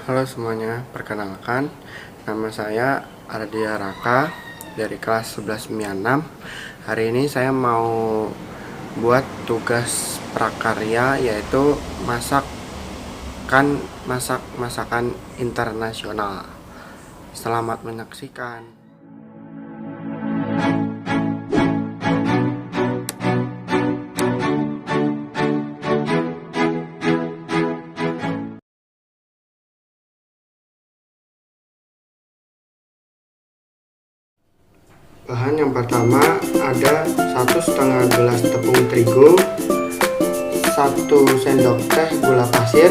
Halo semuanya, perkenalkan nama saya Ardia Raka dari kelas 1196. Hari ini saya mau buat tugas prakarya yaitu masakan internasional. Selamat menyaksikan. Bahan yang pertama ada 1,5 gelas tepung terigu, 1 sendok teh gula pasir,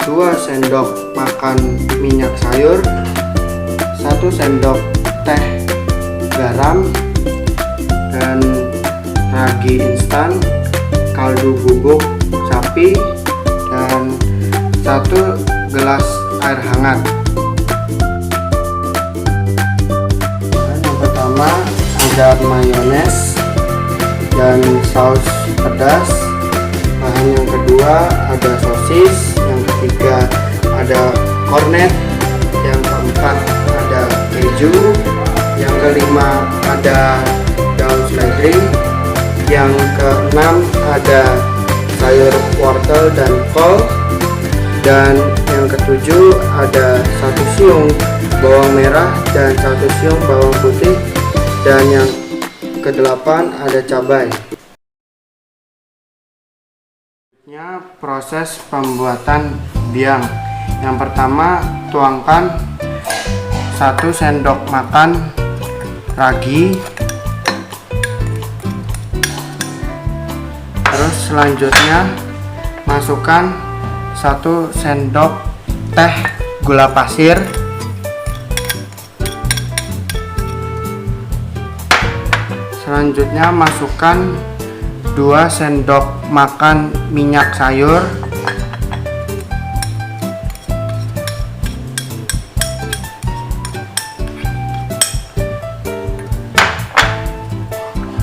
2 sendok makan minyak sayur, 1 sendok teh garam, dan ragi instan, kaldu bubuk sapi, dan 1 gelas air hangat. Ada mayones dan saus pedas. Bahan yang kedua ada sosis, yang ketiga ada kornet, yang keempat ada keju, yang kelima ada daun seledri, yang keenam ada sayur wortel dan kol, dan yang ketujuh ada 1 siung bawang merah dan 1 siung bawang putih, dan yang kedelapan ada cabai. Proses pembuatan biang. Yang pertama, tuangkan 1 sendok makan ragi. Terus selanjutnya masukkan 1 sendok teh gula pasir. Selanjutnya masukkan 2 sendok makan minyak sayur,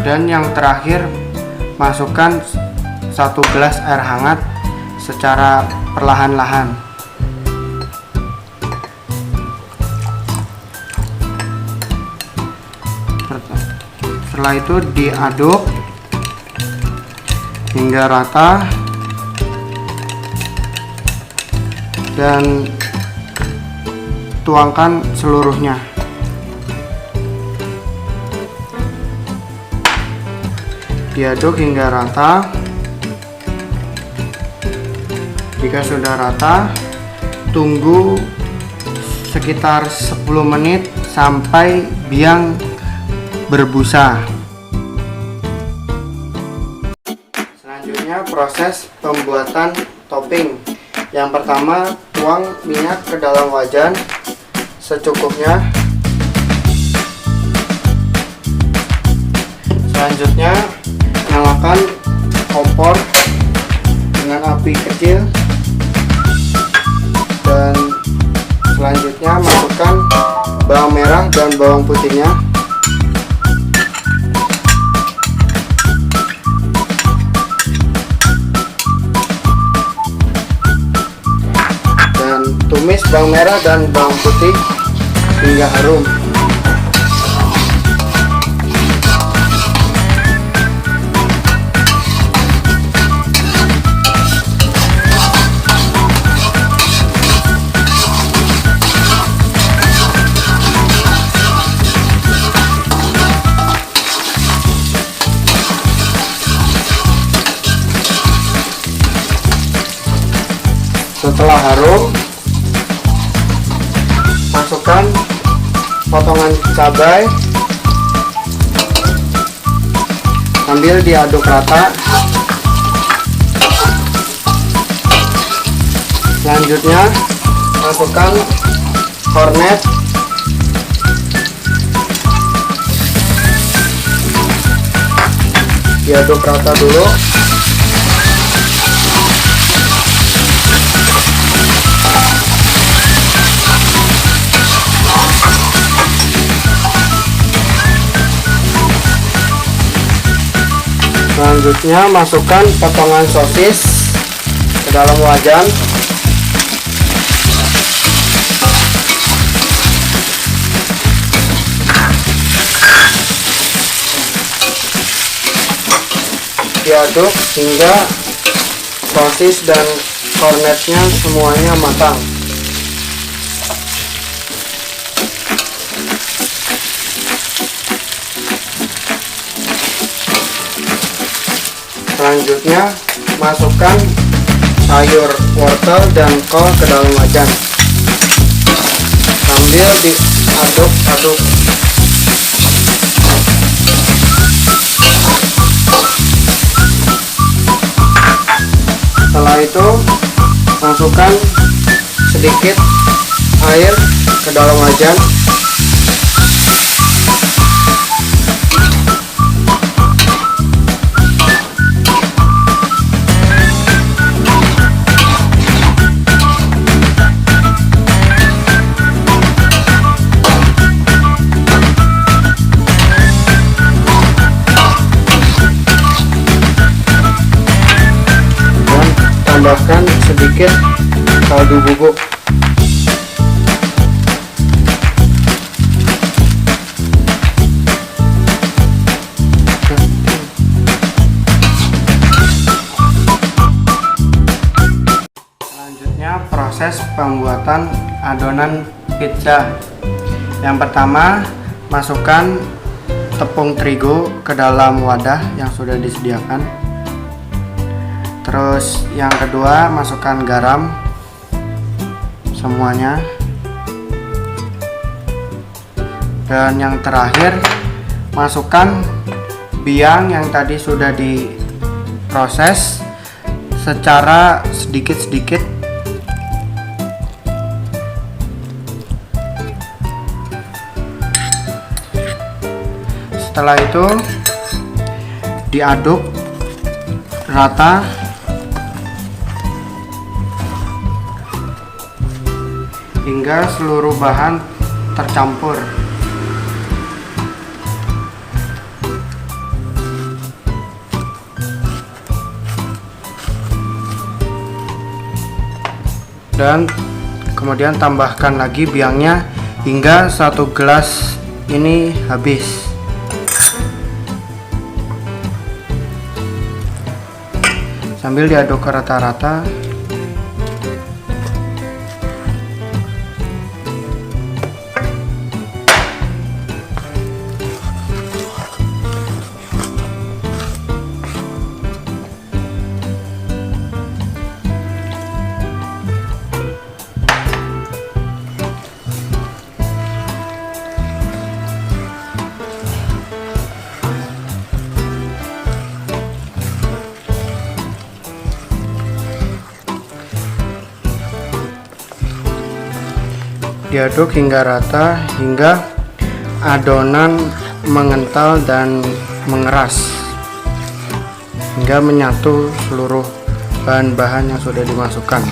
dan yang terakhir masukkan 1 gelas air hangat secara perlahan-lahan. Setelah itu diaduk hingga rata dan tuangkan seluruhnya. Diaduk hingga rata. Jika sudah rata, tunggu sekitar 10 menit sampai biang berbusa. Selanjutnya proses pembuatan topping. Yang pertama, tuang minyak ke dalam wajan secukupnya. Selanjutnya nyalakan kompor dengan api kecil, dan selanjutnya masukkan bawang merah dan bawang putihnya. Tumis bawang merah dan bawang putih hingga harum. Setelah harum, masukkan potongan cabai sambil diaduk rata. Selanjutnya masukkan kornet, diaduk rata dulu. Selanjutnya masukkan potongan sosis ke dalam wajan. diaduk hingga sosis dan kornetnya semuanya matang. Selanjutnya masukkan sayur wortel dan kol ke dalam wajan sambil diaduk-aduk. Setelah itu masukkan sedikit air ke dalam wajan. Tambahkan sedikit kaldu bubuk. Selanjutnya proses pembuatan adonan pizza. Yang pertama, masukkan tepung terigu ke dalam wadah yang sudah disediakan. Terus yang kedua, masukkan garam semuanya. Dan yang terakhir, masukkan biang yang tadi sudah diproses secara sedikit-sedikit. Setelah itu diaduk rata hingga seluruh bahan tercampur. Dan kemudian tambahkan lagi biangnya hingga 1 gelas ini habis. Sambil diaduk ke rata-rata. Diaduk hingga rata hingga adonan mengental dan mengeras hingga menyatu seluruh bahan-bahan yang sudah dimasukkan.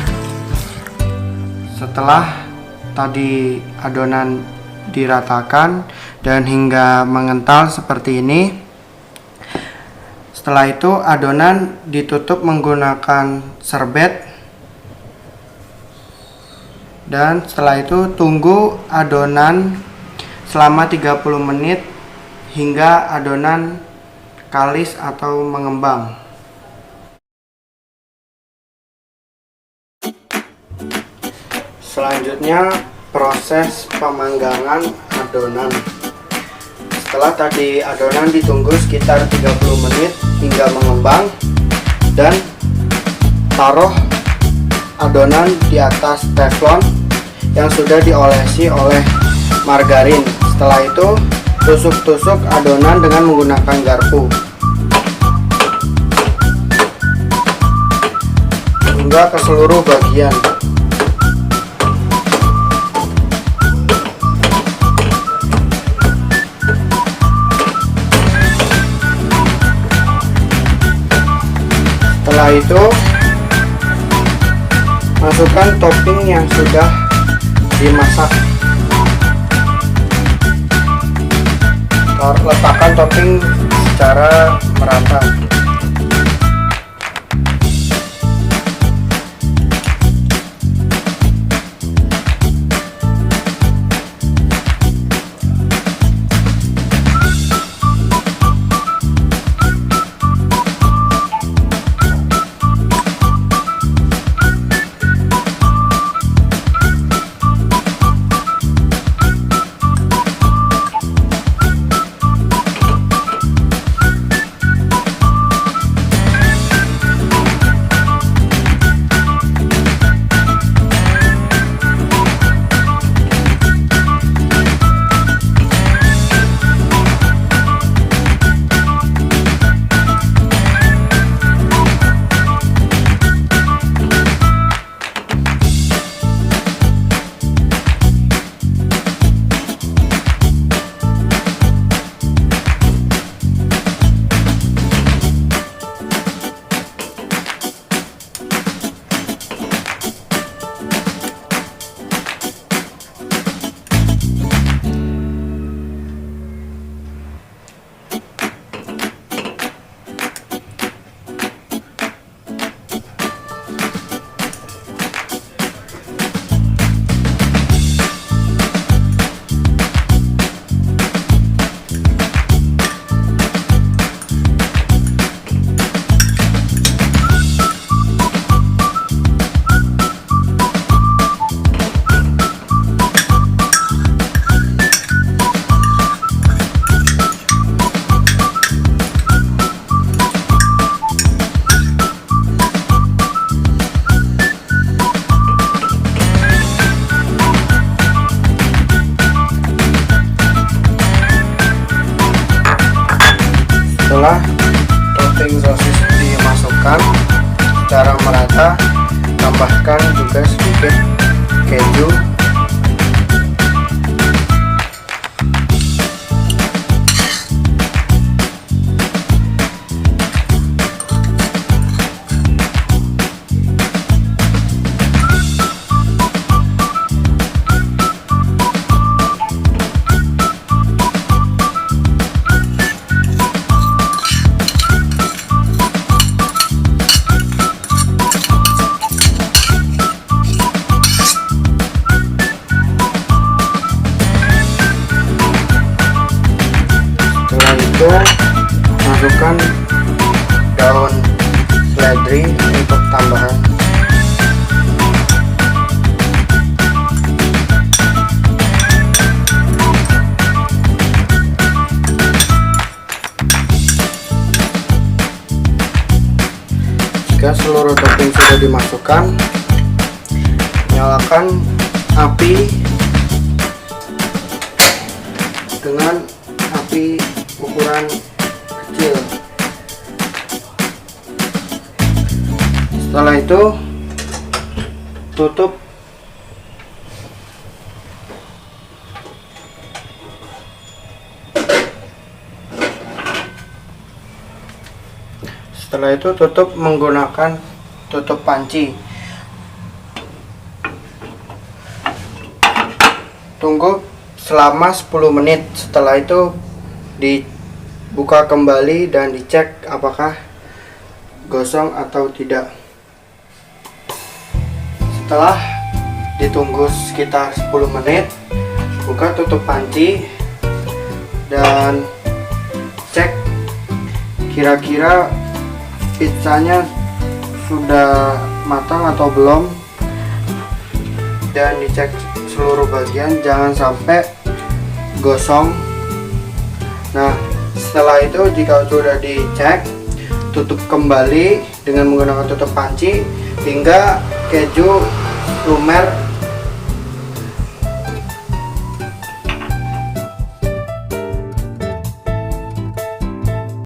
Setelah tadi adonan diratakan dan hingga mengental seperti ini, setelah itu adonan ditutup menggunakan serbet. Dan setelah itu tunggu adonan selama 30 menit hingga adonan kalis atau mengembang. Selanjutnya proses pemanggangan adonan. Setelah tadi adonan ditunggu sekitar 30 menit hingga mengembang, dan taruh adonan di atas teflon yang sudah diolesi oleh margarin. Setelah itu tusuk-tusuk adonan dengan menggunakan garpu hingga ke seluruh bagian. Setelah itu masukkan topping yang sudah dimasak. Letakkan topping secara merata. dimasukkan secara merata. Tambahkan juga sedikit keju. Masukkan daun seledri untuk tambahan. Jika seluruh topping sudah dimasukkan, nyalakan api dengan api ukuran kecil. Setelah itu tutup. Setelah itu tutup menggunakan tutup panci. Tunggu selama 10 menit. Setelah itu dibuka kembali dan dicek apakah gosong atau tidak. Setelah ditunggu sekitar 10 menit, buka tutup panci dan cek kira-kira pizzanya sudah matang atau belum, dan dicek seluruh bagian, jangan sampai gosong. Nah, setelah itu jika sudah dicek, tutup kembali dengan menggunakan tutup panci hingga keju lumer